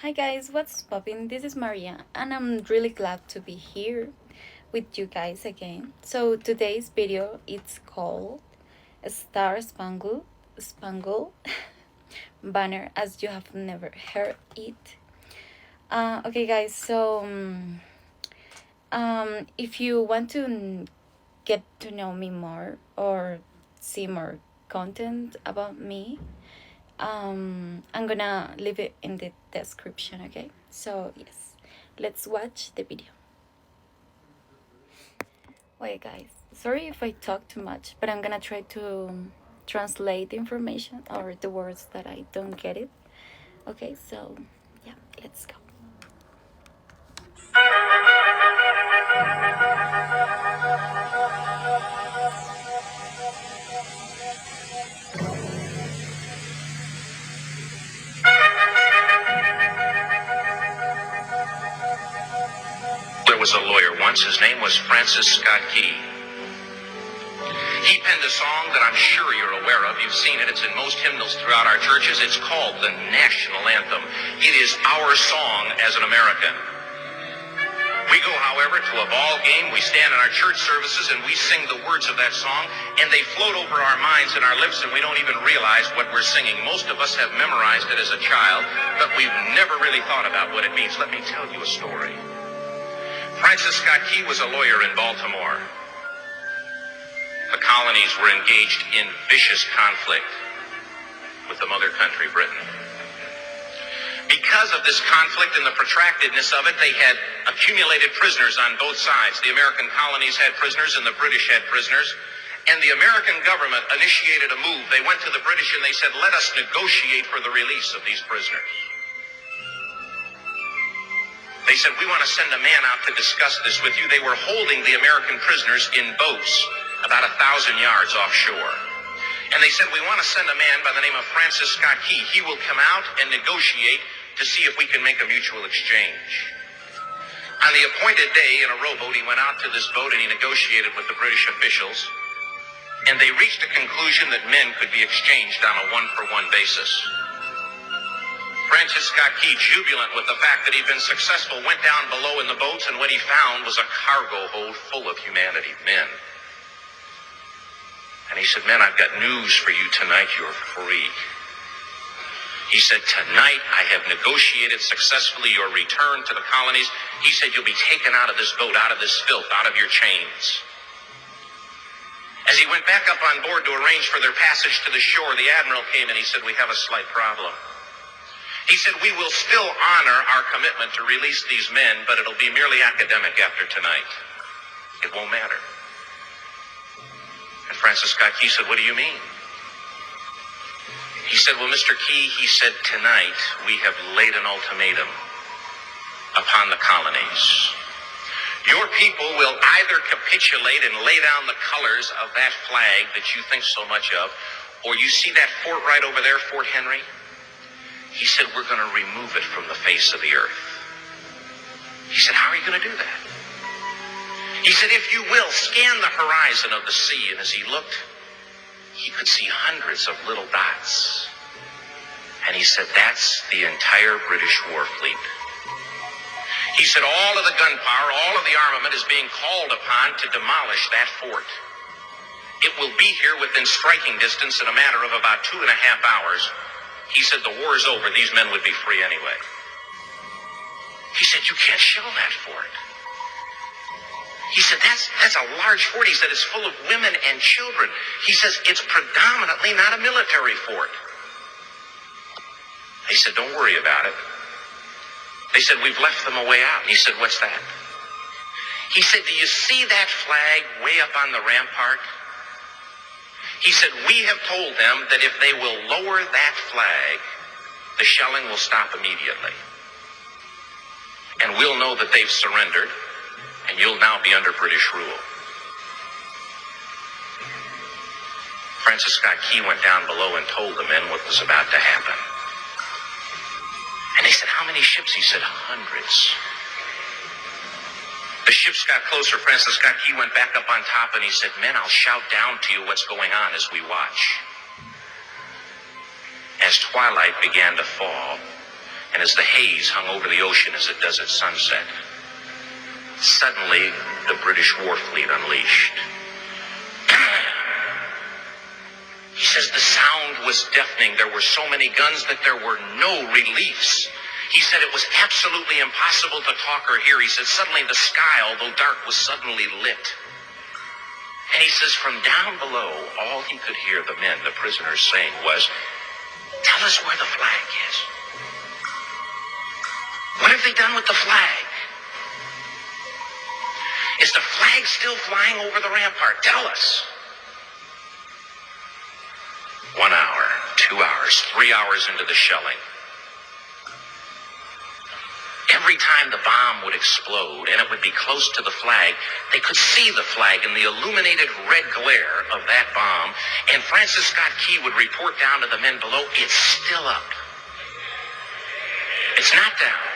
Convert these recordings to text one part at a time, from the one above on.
Hi guys, what's poppin'? This is Maria, and I'm really glad to be here with you guys again. So today's video it's called Star Spangled Banner as you have never heard it. Okay guys, so if you want to get to know me more or see more content about me, I'm gonna leave it in the description, okay? So yes, let's watch the video. Wait guys, sorry if I talk too much, but I'm gonna try to translate the information or the words that I don't get it. Okay, so yeah, let's go. There was a lawyer once, his name was Francis Scott Key. He penned a song that I'm sure you're aware of. You've seen it. It's in most hymnals throughout our churches. It's called the national anthem. It is our song as an American. We go, however, to a ball game. We stand in our church services and we sing the words of that song, and they float over our minds and our lips, and we don't even realize what we're singing. Most of us have memorized it as a child, but we've never really thought about what it means. Let me tell you a story. Francis Scott Key was a lawyer in Baltimore. The colonies were engaged in vicious conflict with the mother country, Britain. Because of this conflict and the protractedness of it, they had accumulated prisoners on both sides. The American colonies had prisoners and the British had prisoners. And the American government initiated a move. They went to the British and they said, let us negotiate for the release of these prisoners. They said, we want to send a man out to discuss this with you. They were holding the American prisoners in boats about 1,000 yards offshore. And they said, we want to send a man by the name of Francis Scott Key. He will come out and negotiate to see if we can make a mutual exchange. On the appointed day in a rowboat, he went out to this boat and he negotiated with the British officials. And they reached a conclusion that men could be exchanged on a one-for-one basis. Francis Scott Key, jubilant with the fact that he'd been successful, went down below in the boats, and what he found was a cargo hold full of humanity, men. And he said, men, I've got news for you tonight. You're free. He said, tonight I have negotiated successfully your return to the colonies. He said, you'll be taken out of this boat, out of this filth, out of your chains. As he went back up on board to arrange for their passage to the shore, the admiral came and he said, we have a slight problem. He said, we will still honor our commitment to release these men, but it'll be merely academic after tonight. It won't matter. And Francis Scott Key said, what do you mean? He said, well, Mr. Key, he said, tonight we have laid an ultimatum upon the colonies. Your people will either capitulate and lay down the colors of that flag that you think so much of, or you see that fort right over there, Fort Henry? He said, we're going to remove it from the face of the earth. He said, how are you going to do that? He said, if you will, scan the horizon of the sea. And as he looked, he could see hundreds of little dots. And he said, that's the entire British war fleet. He said, all of the gunpowder, all of the armament is being called upon to demolish that fort. It will be here within striking distance in a matter of about 2.5 hours. He said, the war is over. These men would be free anyway. He said, you can't shell that fort. He said, that's a large fort. He said, it's full of women and children. He says, it's predominantly not a military fort. He said, don't worry about it. They said, we've left them a way out. And he said, what's that? He said, do you see that flag way up on the rampart? He said, we have told them that if they will lower that flag, the shelling will stop immediately. And we'll know that they've surrendered, and you'll now be under British rule. Francis Scott Key went down below and told the men what was about to happen. And they said, how many ships? He said, hundreds. The ships got closer. Francis Scott Key went back up on top and he said, men, I'll shout down to you what's going on as we watch. As twilight began to fall, and and as the haze hung over the ocean as it does at sunset, suddenly the British war fleet unleashed. He says the sound was deafening. There were so many guns that there were no reliefs. He said it was absolutely impossible to talk or hear. He said suddenly the sky, although dark, was suddenly lit. And he says from down below, all he could hear the men, the prisoners, saying was, "Tell us where the flag is. What have they done with the flag? Is the flag still flying over the rampart? Tell us." 1 hour, 2 hours, 3 hours into the shelling, every time the bomb would explode and it would be close to the flag, they could see the flag in the illuminated red glare of that bomb. And Francis Scott Key would report down to the men below, "It's still up. It's not down."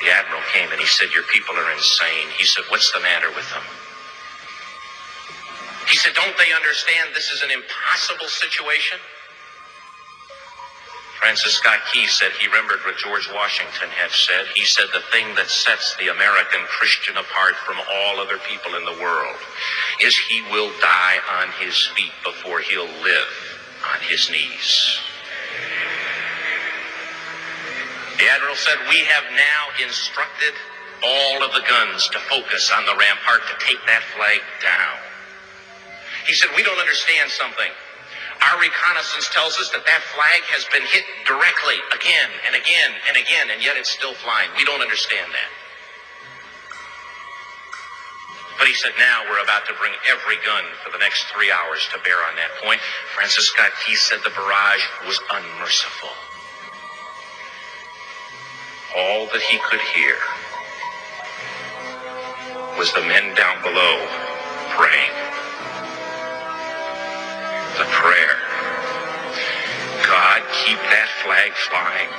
The admiral came and he said, "Your people are insane." He said, "What's the matter with them?" He said, "Don't they understand this is an impossible situation?" Francis Scott Key said he remembered what George Washington had said. He said, "The thing that sets the American Christian apart from all other people in the world is he will die on his feet before he'll live on his knees." The admiral said, "We have now instructed all of the guns to focus on the rampart to take that flag down." He said, "We don't understand something. Our reconnaissance tells us that that flag has been hit directly again and again and again, and yet it's still flying. We don't understand that." But he said, "Now we're about to bring every gun for the next 3 hours to bear on that point." Francis Scott Key said the barrage was unmerciful. All that he could hear was the men down below praying. The prayer, "God, keep that flag flying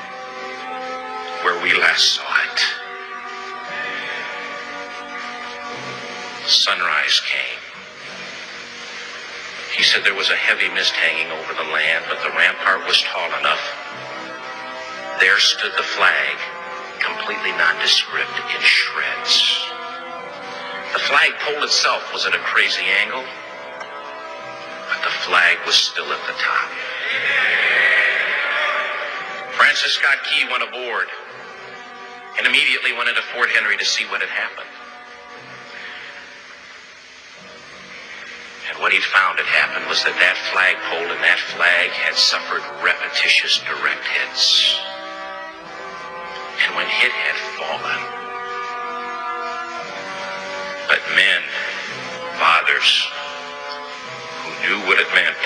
where we last saw it." Sunrise came. He said there was a heavy mist hanging over the land, but the rampart was tall enough. There stood the flag, completely nondescript, in shreds. The flagpole itself was at a crazy angle, but the flag was still at the top. Francis Scott Key went aboard and immediately went into Fort Henry to see what had happened. And what he found had happened was that that flagpole and that flag had suffered repetitious direct hits. And when it had fallen, but men, fathers, who knew what it meant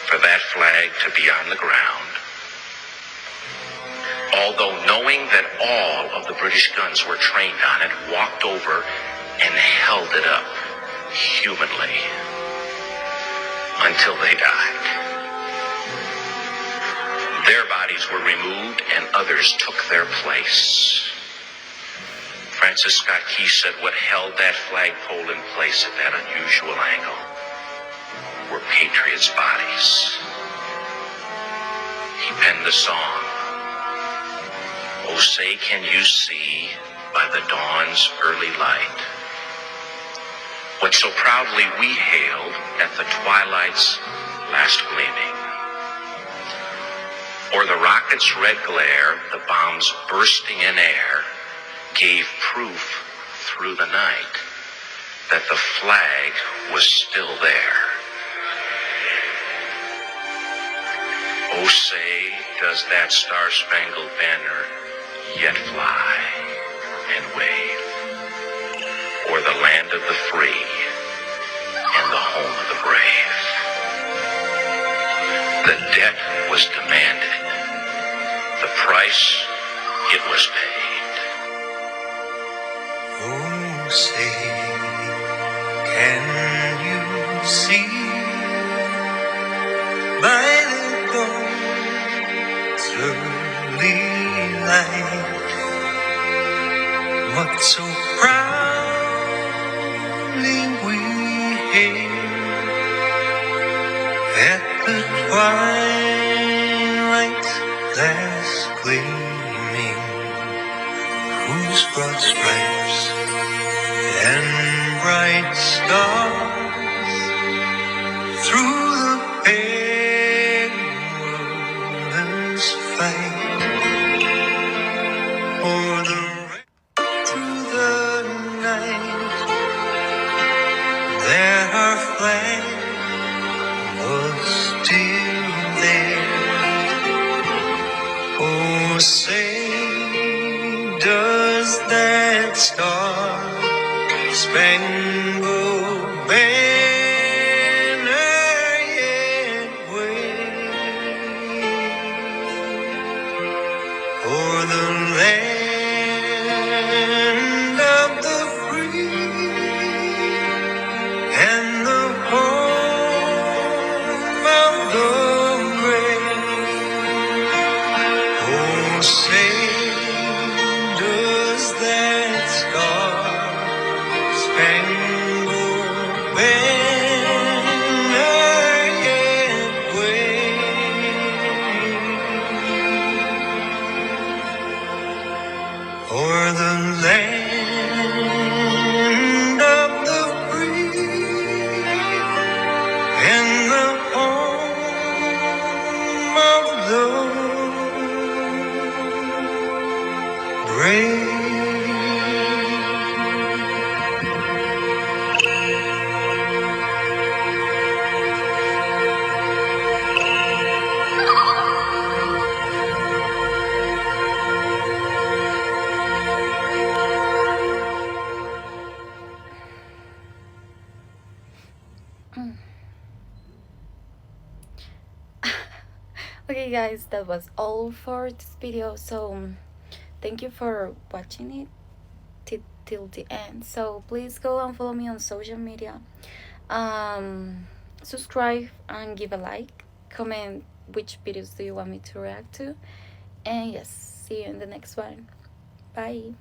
for that flag to be on the ground, although knowing that all of the British guns were trained on it, walked over and held it up humanly until they died. Their bodies were removed and others took their place. Francis Scott Key said what held that flagpole in place at that unusual angle were patriots' bodies. He penned a song, "Oh, say can you see by the dawn's early light what so proudly we hailed at the twilight's last gleaming? Or the rocket's red glare, the bombs bursting in air, gave proof through the night that the flag was still there. Oh, say, does that star-spangled banner yet fly and wave o'er the land of the free and the home of the brave? The debt was demanded. The price, it was paid." Oh, say, can you see by the dawn's early light what so proudly we hailed at the twilight Spangled banner yet wave o'er the land of the free and the home of the brave. Oh, say does that star-spangled banner yet wave o'er the land of the free and the home of the brave? Okay, guys, that was all for this video. So thank you for watching it till the end. So please go and follow me on social media. Subscribe and give a like. Comment which videos do you want me to react to. And yes, see you in the next one. Bye.